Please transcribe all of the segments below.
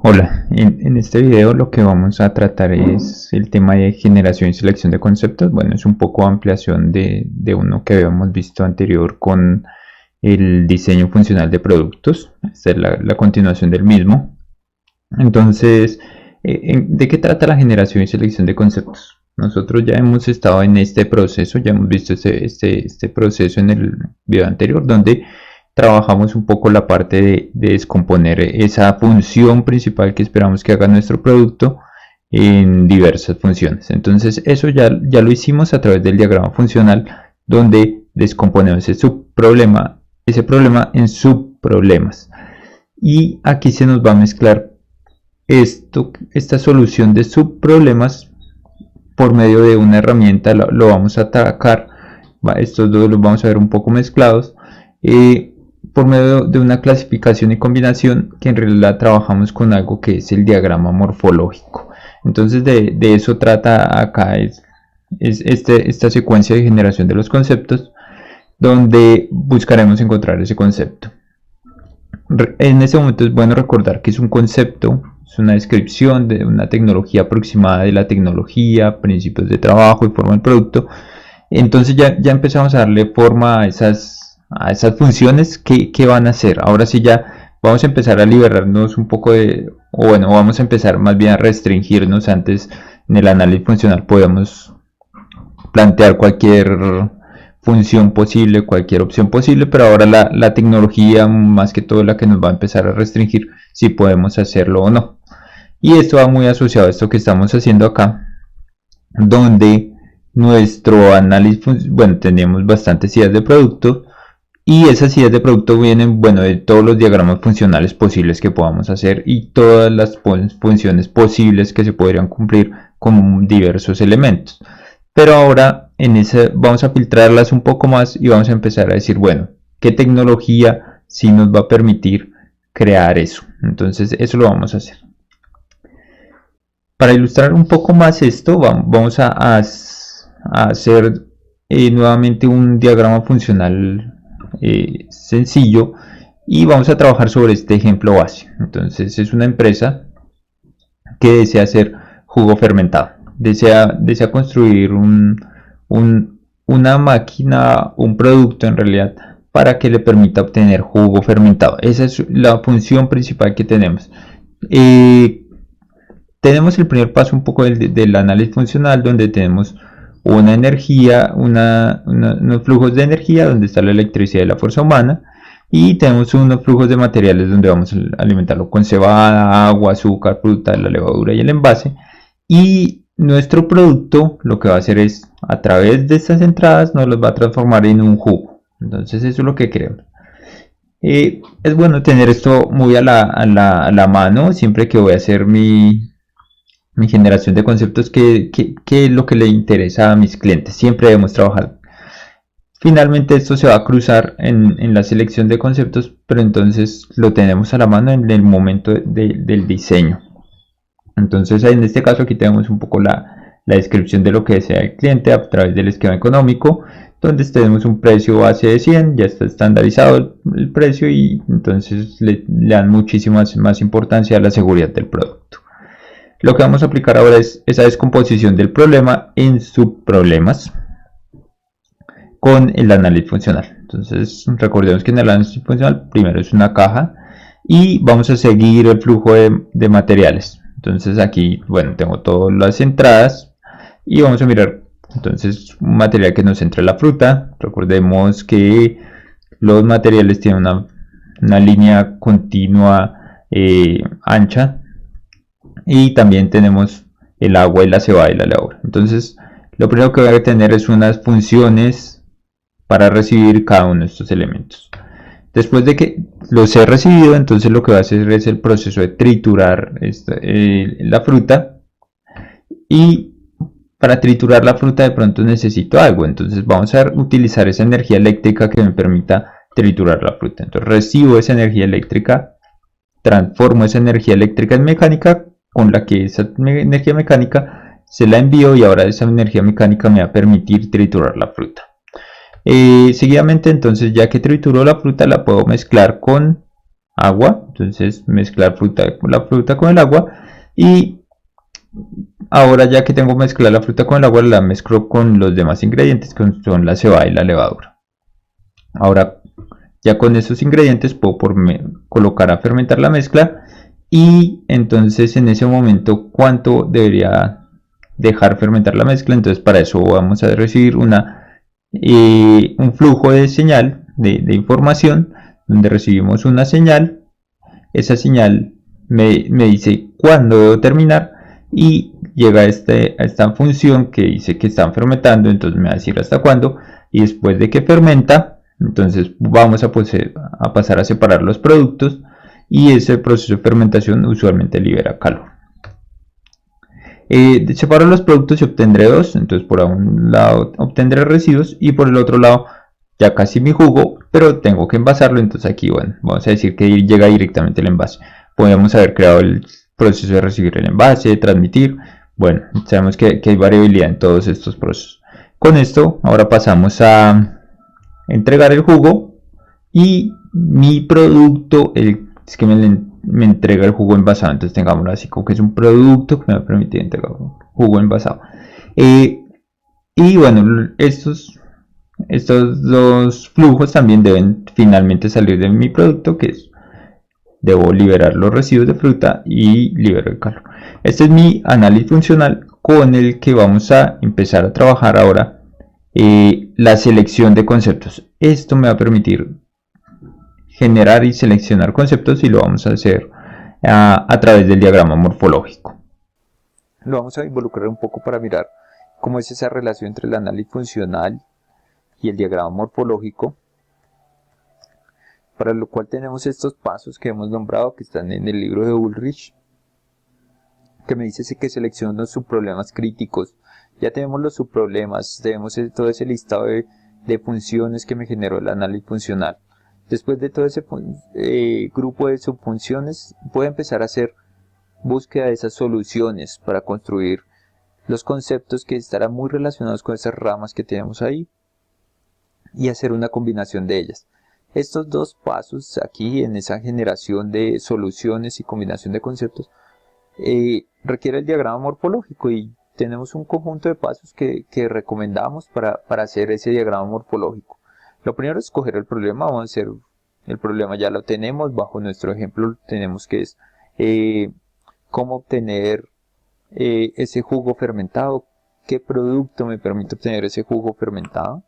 Hola, en este video lo que vamos a tratar es el tema de generación y selección de conceptos. Bueno, es un poco ampliación de uno que habíamos visto anterior con el diseño funcional de productos. Esta es la continuación del mismo. Entonces, ¿de qué trata la generación y selección de conceptos? Nosotros ya hemos estado en este proceso, ya hemos visto este proceso en el video anterior, donde trabajamos un poco la parte de descomponer esa función principal que esperamos que haga nuestro producto en diversas funciones. Entonces eso ya lo hicimos a través del diagrama funcional, donde descomponemos ese problema en subproblemas. Y aquí se nos va a mezclar esta solución de subproblemas por medio de una herramienta. Lo vamos a atacar. Estos dos los vamos a ver un poco mezclados. Por medio de una clasificación y combinación que en realidad trabajamos con algo que es el diagrama morfológico. Entonces de eso trata acá esta secuencia de generación de los conceptos, donde buscaremos encontrar ese concepto. En este momento es bueno recordar que es un concepto, es una descripción de una tecnología aproximada de la tecnología, principios de trabajo y forma del producto. Entonces ya empezamos a darle forma a esas funciones que van a hacer. Ahora sí ya vamos a empezar a liberarnos un poco o bueno, vamos a empezar más bien a restringirnos. Antes en el análisis funcional podemos plantear cualquier función posible, cualquier opción posible, pero ahora la tecnología más que todo la que nos va a empezar a restringir si podemos hacerlo o no. Y esto va muy asociado a esto que estamos haciendo acá, donde nuestro análisis, bueno, tenemos bastantes ideas de producto y esas ideas de producto vienen, bueno, de todos los diagramas funcionales posibles que podamos hacer y todas las funciones posibles que se podrían cumplir con diversos elementos. Pero ahora vamos a filtrarlas un poco más y vamos a empezar a decir, bueno, ¿qué tecnología sí nos va a permitir crear eso? Entonces eso lo vamos a hacer. Para ilustrar un poco más esto, vamos a hacer nuevamente un diagrama funcional sencillo y vamos a trabajar sobre este ejemplo base. Entonces es una empresa que desea hacer jugo fermentado, desea construir una máquina, un producto en realidad, para que le permita obtener jugo fermentado. Esa es la función principal que tenemos. Tenemos el primer paso un poco del análisis funcional, donde tenemos una energía, unos flujos de energía, donde está la electricidad y la fuerza humana, y tenemos unos flujos de materiales donde vamos a alimentarlo con cebada, agua, azúcar, fruta, la levadura y el envase. Y nuestro producto lo que va a hacer es, a través de estas entradas, nos los va a transformar en un jugo. Entonces eso es lo que queremos. Es bueno tener esto muy a la mano siempre que voy a hacer mi generación de conceptos, que es lo que le interesa a mis clientes. Siempre debemos trabajar. Finalmente esto se va a cruzar en la selección de conceptos, pero entonces lo tenemos a la mano en el momento del diseño. Entonces en este caso aquí tenemos un poco la descripción de lo que desea el cliente a través del esquema económico, donde tenemos un precio base de 100, ya está estandarizado el precio y entonces le dan muchísima más importancia a la seguridad del producto. Lo que vamos a aplicar ahora es esa descomposición del problema en subproblemas con el análisis funcional. Entonces recordemos que en el análisis funcional primero es una caja y vamos a seguir el flujo de materiales. Entonces aquí, bueno, tengo todas las entradas y vamos a mirar entonces un material que nos entre la fruta. Recordemos que los materiales tienen una línea continua ancha, y también tenemos el agua y la cebada y la levadura. Entonces lo primero que voy a tener es unas funciones para recibir cada uno de estos elementos. Después de que los he recibido, entonces lo que va a hacer es el proceso de triturar la fruta. Y para triturar la fruta de pronto necesito algo, entonces vamos a utilizar esa energía eléctrica que me permita triturar la fruta. Entonces recibo esa energía eléctrica, transformo esa energía eléctrica en mecánica, con la que esa energía mecánica se la envío y ahora esa energía mecánica me va a permitir triturar la fruta. Seguidamente, entonces, ya que trituro la fruta, la puedo mezclar con agua, entonces mezclar la fruta con el agua, y ahora ya que tengo mezclada la fruta con el agua, la mezclo con los demás ingredientes que son la cebada y la levadura. Ahora ya con esos ingredientes puedo colocar a fermentar la mezcla, y entonces en ese momento cuánto debería dejar fermentar la mezcla. Entonces para eso vamos a recibir un flujo de señal de información, donde recibimos una señal. Esa señal me dice cuándo debo terminar, y llega a esta función que dice que están fermentando, entonces me va a decir hasta cuándo, y después de que fermenta, entonces vamos a pasar a separar los productos, y ese proceso de fermentación usualmente libera calor. Separo los productos y obtendré dos, entonces por un lado obtendré residuos y por el otro lado ya casi mi jugo, pero tengo que envasarlo. Entonces aquí, bueno, vamos a decir que llega directamente el envase. Podemos haber creado el proceso de recibir el envase, de transmitir. Bueno, sabemos que hay variabilidad en todos estos procesos. Con esto ahora pasamos a entregar el jugo, y mi producto, es que me entrega el jugo envasado. Entonces tengámoslo así, como que es un producto que me va a permitir entregar jugo envasado. Y bueno, estos dos flujos también deben finalmente salir de mi producto, que es, debo liberar los residuos de fruta y libero el calor. Este es mi análisis funcional con el que vamos a empezar a trabajar ahora la selección de conceptos. Esto me va a permitir generar y seleccionar conceptos, y lo vamos a hacer a través del diagrama morfológico. Lo vamos a involucrar un poco para mirar cómo es esa relación entre el análisis funcional y el diagrama morfológico, para lo cual tenemos estos pasos que hemos nombrado, que están en el libro de Ulrich, que me dice que selecciono los subproblemas críticos. Ya tenemos los subproblemas, tenemos todo ese listado de funciones que me generó el análisis funcional. Después de todo ese grupo de subfunciones, puedo empezar a hacer búsqueda de esas soluciones para construir los conceptos que estarán muy relacionados con esas ramas que tenemos ahí, y hacer una combinación de ellas. Estos dos pasos aquí en esa generación de soluciones y combinación de conceptos requiere el diagrama morfológico, y tenemos un conjunto de pasos que recomendamos para hacer ese diagrama morfológico. Lo primero es escoger el problema. Vamos a hacer el problema, ya lo tenemos. Bajo nuestro ejemplo tenemos que es cómo obtener ese jugo fermentado, qué producto me permite obtener ese jugo fermentado.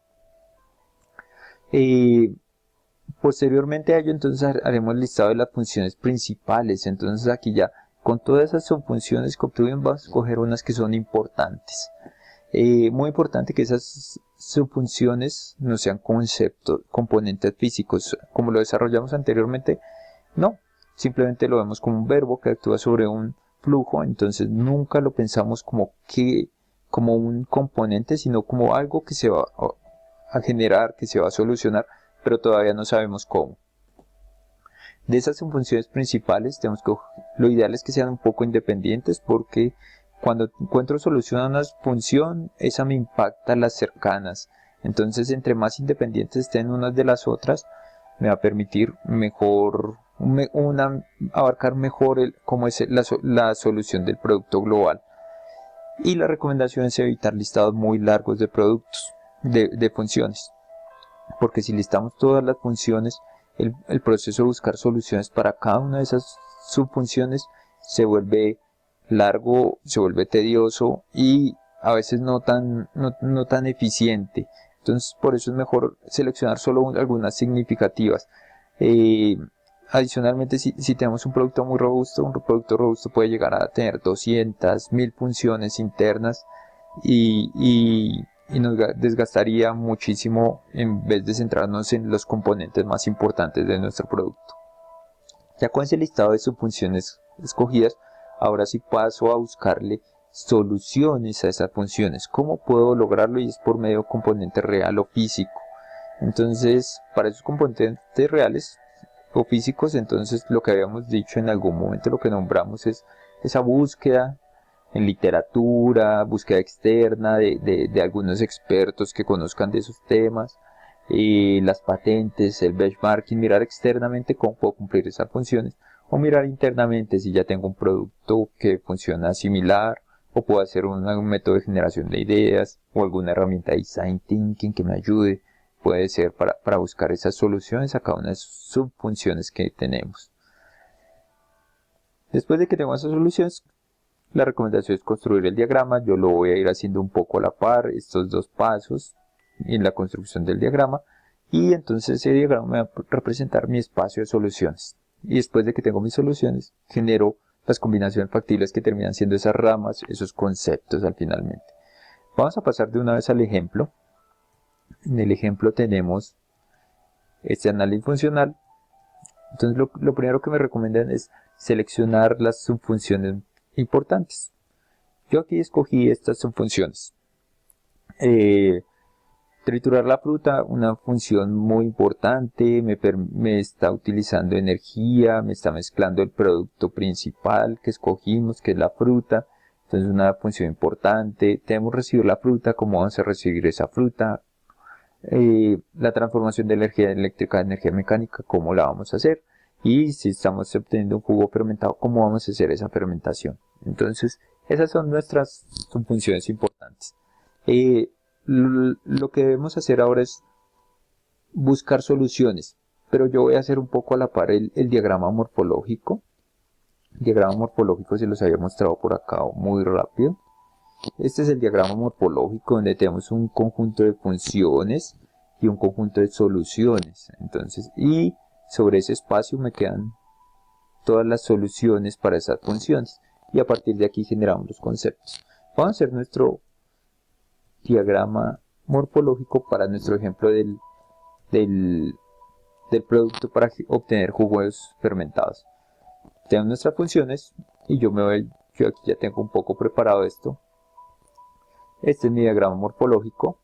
Posteriormente a ello, entonces haremos el listado de las funciones principales. Entonces aquí ya con todas esas subfunciones que obtuvimos vamos a escoger unas que son importantes. Muy importante que esas subfunciones no sean componentes físicos, como lo desarrollamos anteriormente. No, simplemente lo vemos como un verbo que actúa sobre un flujo. Entonces nunca lo pensamos como un componente, sino como algo que se va a generar, que se va a solucionar, pero todavía no sabemos cómo. De esas funciones principales, lo ideal es que sean un poco independientes, porque cuando encuentro solución a una función, esa me impacta las cercanas. Entonces, entre más independientes estén unas de las otras, me va a permitir abarcar mejor cómo es la solución del producto global. Y la recomendación es evitar listados muy largos de productos, de funciones, porque si listamos todas las funciones, el proceso de buscar soluciones para cada una de esas subfunciones se vuelve largo, se vuelve tedioso y a veces no tan eficiente. Entonces por eso es mejor seleccionar solo algunas significativas. Adicionalmente, si tenemos un producto muy robusto, un producto robusto puede llegar a tener 200, 1000 funciones internas, y nos desgastaría muchísimo en vez de centrarnos en los componentes más importantes de nuestro producto. Ya con ese listado de subfunciones escogidas, ahora sí paso a buscarle soluciones a esas funciones. ¿Cómo puedo lograrlo? Y es por medio de componente real o físico. Entonces, para esos componentes reales o físicos, entonces lo que habíamos dicho en algún momento, lo que nombramos es esa búsqueda en literatura, búsqueda externa de algunos expertos que conozcan de esos temas, las patentes, el benchmarking, mirar externamente cómo puedo cumplir esas funciones, o mirar internamente si ya tengo un producto que funciona similar, o puedo hacer un método de generación de ideas, o alguna herramienta de design thinking que me ayude, puede ser para buscar esas soluciones a cada una de las subfunciones que tenemos. Después de que tengo esas soluciones, la recomendación es construir el diagrama. Yo lo voy a ir haciendo un poco a la par, estos dos pasos en la construcción del diagrama, y entonces ese diagrama me va a representar mi espacio de soluciones. Y después de que tengo mis soluciones, genero las combinaciones factibles que terminan siendo esas ramas, esos conceptos al finalmente. Vamos a pasar de una vez al ejemplo. En el ejemplo tenemos este análisis funcional. Entonces lo primero que me recomiendan es seleccionar las subfunciones importantes. Yo aquí escogí estas subfunciones. Triturar la fruta, una función muy importante, me está utilizando energía, me está mezclando el producto principal que escogimos, que es la fruta. Entonces una función importante. Debemos recibir la fruta, ¿cómo vamos a recibir esa fruta? La transformación de energía eléctrica a energía mecánica, ¿cómo la vamos a hacer? Y si estamos obteniendo un jugo fermentado, ¿cómo vamos a hacer esa fermentación? Entonces, esas son nuestras funciones importantes. Lo que debemos hacer ahora es buscar soluciones, pero yo voy a hacer un poco a la par el diagrama morfológico. El diagrama morfológico se los había mostrado por acá muy rápido. Este es el diagrama morfológico donde tenemos un conjunto de funciones y un conjunto de soluciones. Entonces, y sobre ese espacio me quedan todas las soluciones para esas funciones. Y a partir de aquí generamos los conceptos. Vamos a hacer nuestro diagrama morfológico para nuestro ejemplo del producto para obtener jugos fermentados. Tenemos nuestras funciones y yo aquí ya tengo un poco preparado esto. Este es mi diagrama morfológico.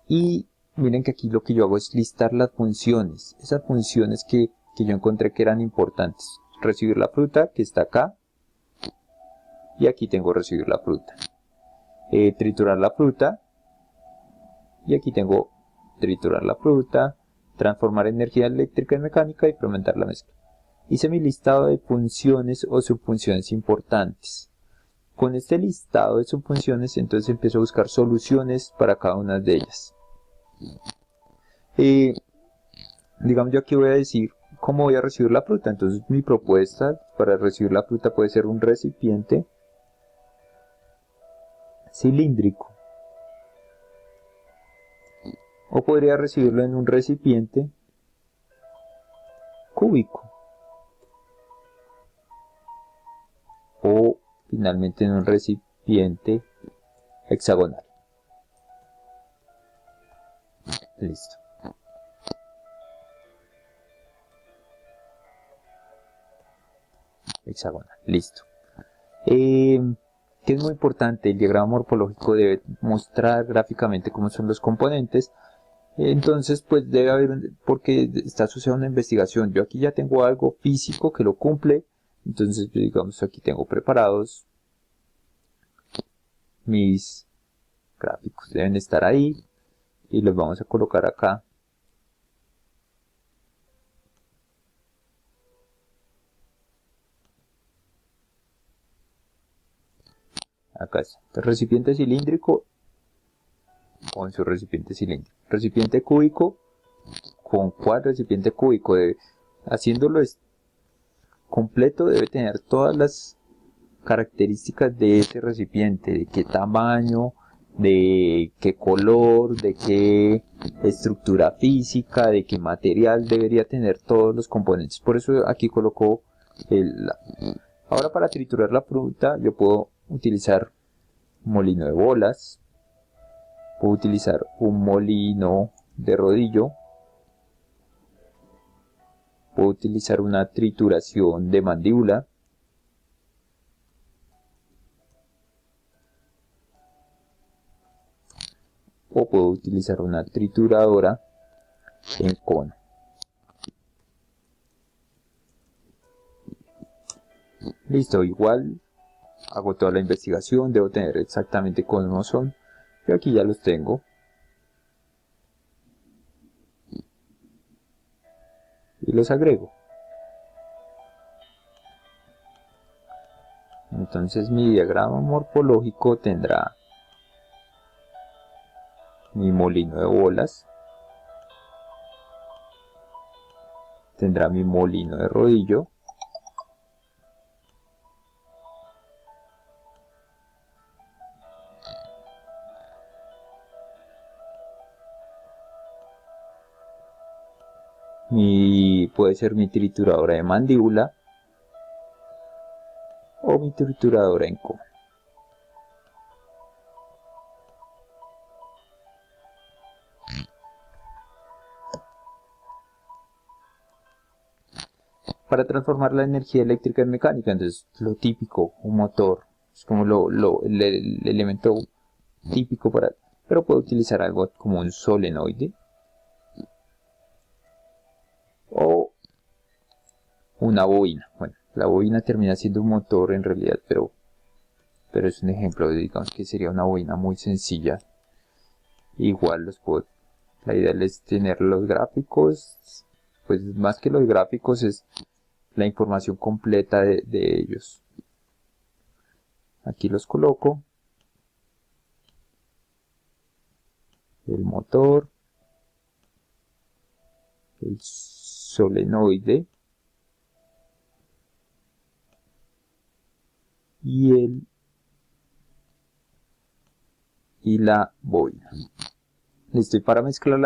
Y miren que aquí lo que yo hago es listar las funciones. Esas funciones que yo encontré que eran importantes. Recibir la fruta, que está acá. Y aquí tengo recibir la fruta. Triturar la fruta. Y aquí tengo triturar la fruta. Transformar energía eléctrica en mecánica y fermentar la mezcla. Hice mi listado de funciones o subfunciones importantes. Con este listado de subfunciones, entonces empiezo a buscar soluciones para cada una de ellas. Digamos, yo aquí voy a decir cómo voy a recibir la fruta. Entonces mi propuesta para recibir la fruta puede ser un recipiente cilíndrico. O podría recibirlo en un recipiente cúbico. O finalmente en un recipiente hexagonal. Listo. Hexagonal. Listo. Que es muy importante, el diagrama morfológico debe mostrar gráficamente cómo son los componentes. Entonces, pues debe haber, porque está asociado a una investigación. Yo aquí ya tengo algo físico que lo cumple. Entonces, yo digamos, aquí tengo preparados mis gráficos. Deben estar ahí. Y los vamos a colocar acá. Acá está. El recipiente cilíndrico con su recipiente cilíndrico. Recipiente cúbico con cuál recipiente cúbico. Haciéndolo completo debe tener todas las características de ese recipiente. De qué tamaño, de qué color, de qué estructura física, de qué material debería tener todos los componentes. Por eso aquí coloco Ahora para triturar la fruta yo puedo utilizar un molino de bolas, puedo utilizar un molino de rodillo, puedo utilizar una trituración de mandíbula, o puedo utilizar una trituradora en cono. Listo, igual hago toda la investigación, debo tener exactamente cómo son. Yo aquí ya los tengo. y los agrego. Entonces mi diagrama morfológico tendrá mi molino de bolas, tendrá mi molino de rodillo, puede ser mi trituradora de mandíbula o mi trituradora en coma. Para transformar la energía eléctrica en mecánica, entonces lo típico, un motor, es como el elemento típico para, pero puedo utilizar algo como un solenoide o una bobina. Bueno, la bobina termina siendo un motor en realidad, pero es un ejemplo, digamos que sería una bobina muy sencilla. Igual la idea es tener los gráficos, pues más que los gráficos es la información completa de ellos. Aquí los coloco. El motor, el solenoide y la bobina. Listo, y para mezclar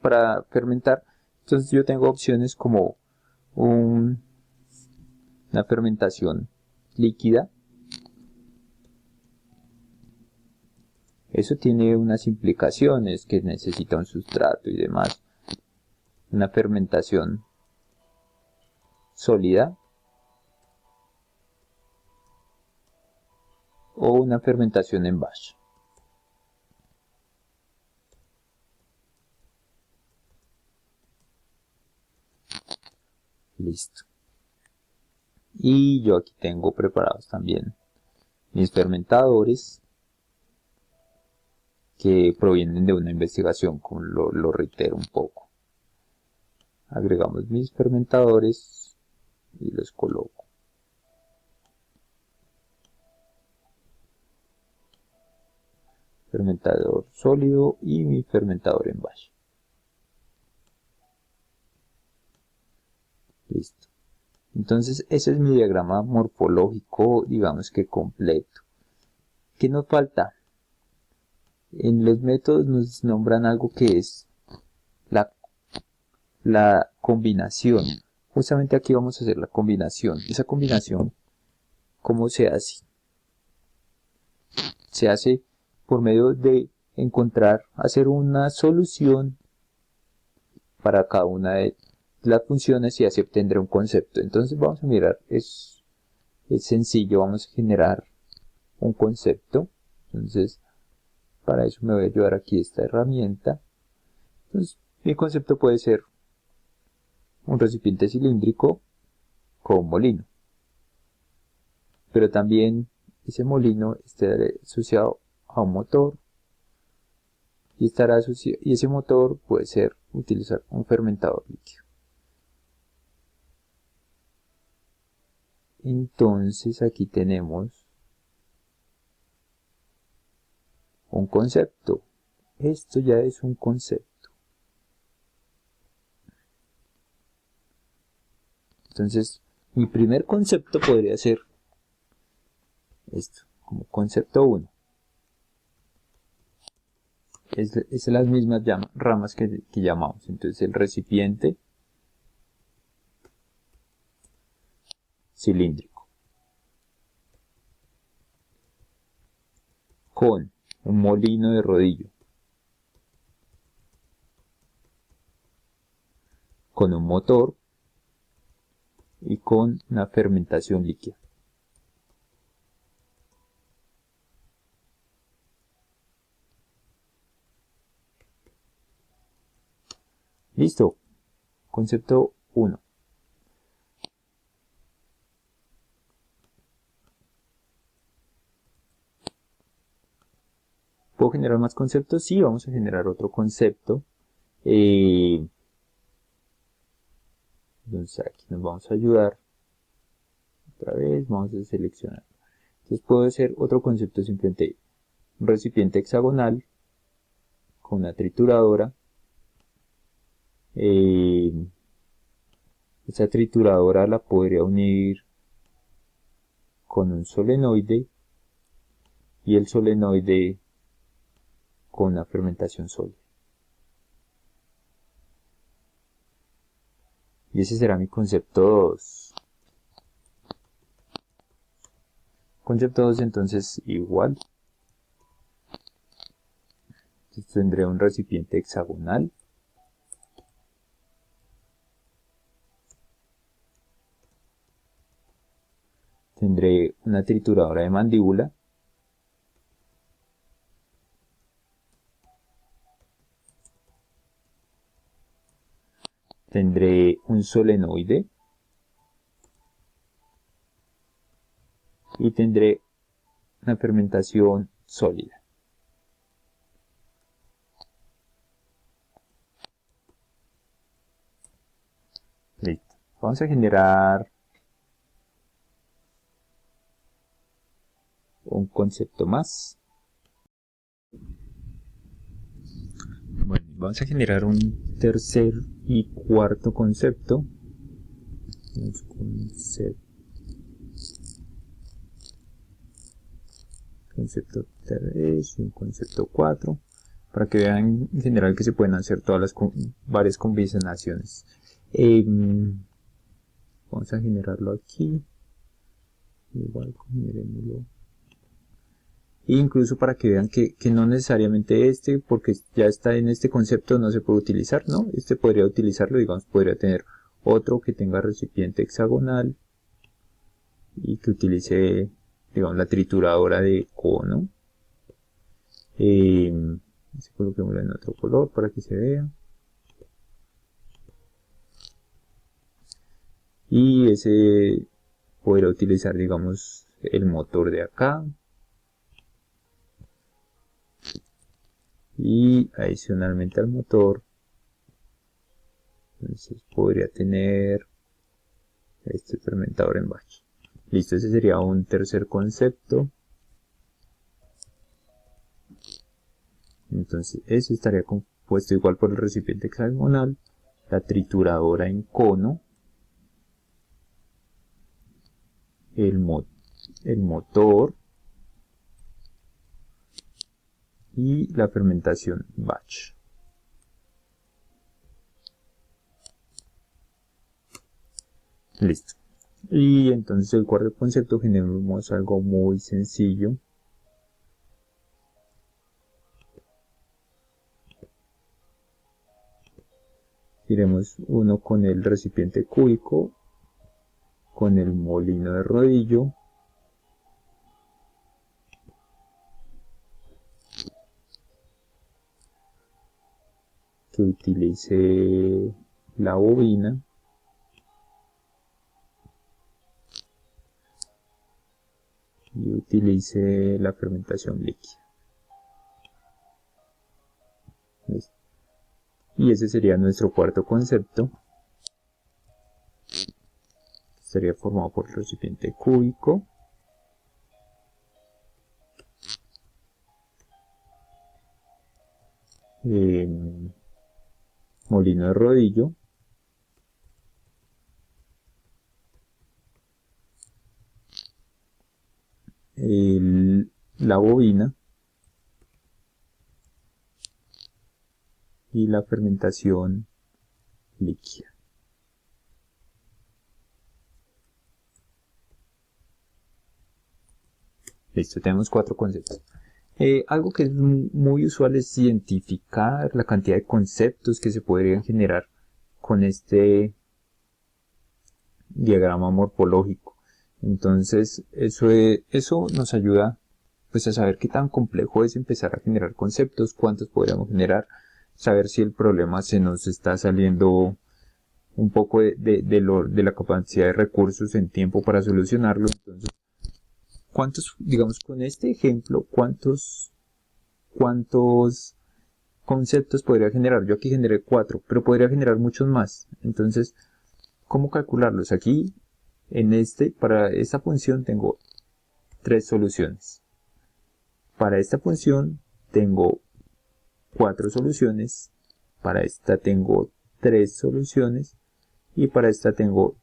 para fermentar, entonces yo tengo opciones como una fermentación líquida. Eso tiene unas implicaciones, que necesita un sustrato y demás. Una fermentación sólida o una fermentación en batch. Listo. Y yo aquí tengo preparados también mis fermentadores que provienen de una investigación, como lo reitero un poco. Agregamos mis fermentadores y los coloco. Fermentador sólido y mi fermentador en batch. Listo. Entonces ese es mi diagrama morfológico, digamos que completo. ¿Qué nos falta? En los métodos nos nombran algo que es la combinación. Justamente aquí vamos a hacer la combinación. Esa combinación, ¿cómo se hace? Se hace por medio de hacer una solución para cada una de las funciones y así obtendré un concepto. Entonces vamos a mirar, es sencillo, vamos a generar un concepto. Entonces para eso me voy a ayudar aquí esta herramienta. Entonces mi concepto puede ser un recipiente cilíndrico con un molino, pero también ese molino estará asociado a un motor y ese motor puede ser utilizar un fermentador líquido. Entonces aquí tenemos un concepto. Esto ya es un concepto. Entonces mi primer concepto podría ser esto, como concepto 1. Es las mismas ramas que llamamos. Entonces el recipiente cilíndrico con un molino de rodillo, con un motor y con una fermentación líquida. Listo. Concepto 1. ¿Puedo generar más conceptos? Sí, vamos a generar otro concepto. Entonces aquí nos vamos a ayudar. Otra vez vamos a seleccionar. Entonces puedo hacer otro concepto, simplemente un recipiente hexagonal con una trituradora. Esta trituradora la podría unir con un solenoide y el solenoide con una fermentación sólida. Y ese será mi concepto 2. Concepto 2 entonces igual. Entonces tendré un recipiente hexagonal. Tendré una trituradora de mandíbula. Tendré un solenoide. Y tendré una fermentación sólida. Listo. Vamos a generar un concepto más. Bueno, vamos a generar un tercer y cuarto concepto. Concepto 3 y un concepto 4, para que vean en general que se pueden hacer todas las varias combinaciones. Vamos a generarlo aquí, igual generémoslo, e incluso para que vean que no necesariamente porque ya está en este concepto, no se puede utilizar, ¿no? Este podría utilizarlo, digamos, podría tener otro que tenga recipiente hexagonal y que utilice, digamos, la trituradora de cono. Coloquémoslo en otro color para que se vea. Y ese podrá utilizar, digamos, el motor de acá. Y adicionalmente al motor, entonces podría tener este fermentador en batch. Listo, ese sería un tercer concepto. Entonces eso estaría compuesto igual por el recipiente hexagonal, la trituradora en cono, el motor y la fermentación batch. Listo. Y entonces el cuarto concepto generamos algo muy sencillo. Iremos uno con el recipiente cúbico, con el molino de rodillo, que utilice la bobina, y utilice la fermentación líquida. ¿Listo? Y ese sería nuestro cuarto concepto. Estaría formado por el recipiente cúbico, molino de rodillo, la bobina y la fermentación líquida. Listo, tenemos cuatro conceptos. Algo que es muy usual es identificar la cantidad de conceptos que se podrían generar con este diagrama morfológico. Entonces eso nos ayuda pues a saber qué tan complejo es empezar a generar conceptos, cuántos podríamos generar, saber si el problema se nos está saliendo un poco de la capacidad de recursos en tiempo para solucionarlo. Entonces, digamos con este ejemplo, cuántos conceptos podría generar? Yo aquí generé 4, pero podría generar muchos más. Entonces, ¿Cómo calcularlos? Aquí, para esta función tengo 3 soluciones. Para esta función tengo 4 soluciones. Para esta tengo 3 soluciones. Y para esta tengo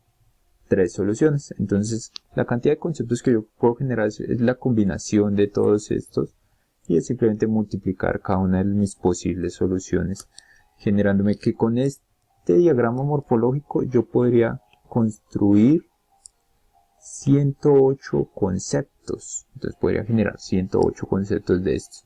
3 soluciones. Entonces, la cantidad de conceptos que yo puedo generar es la combinación de todos estos. Y es simplemente multiplicar cada una de mis posibles soluciones, generándome que con este diagrama morfológico yo podría construir 108 conceptos. Entonces podría generar 108 conceptos de estos,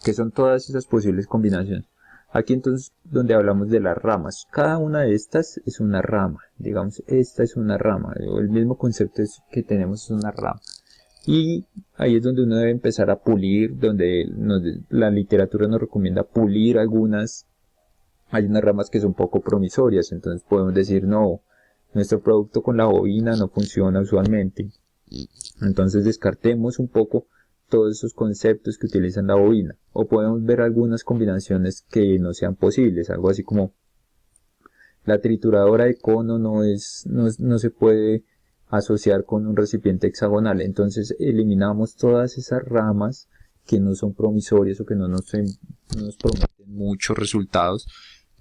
que son todas esas posibles combinaciones. Aquí entonces donde hablamos de las ramas, cada una de estas es una rama. Digamos, esta es una rama, el mismo concepto que tenemos es una rama. Y ahí es donde uno debe empezar a pulir, donde la literatura nos recomienda pulir algunas. Hay unas ramas que son poco promisorias, entonces podemos decir, no, nuestro producto con la bobina no funciona usualmente. Entonces descartemos un poco todos esos conceptos que utilizan la bobina. O podemos ver algunas combinaciones que no sean posibles, algo así como la trituradora de cono no se puede asociar con un recipiente hexagonal. Entonces eliminamos todas esas ramas que no son promisorias o que no nos prometen muchos resultados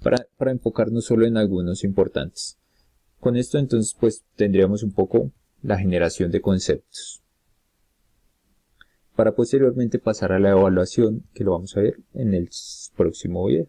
para enfocarnos solo en algunos importantes. Con esto entonces pues tendríamos un poco la generación de conceptos, para posteriormente pasar a la evaluación, que lo vamos a ver en el próximo video.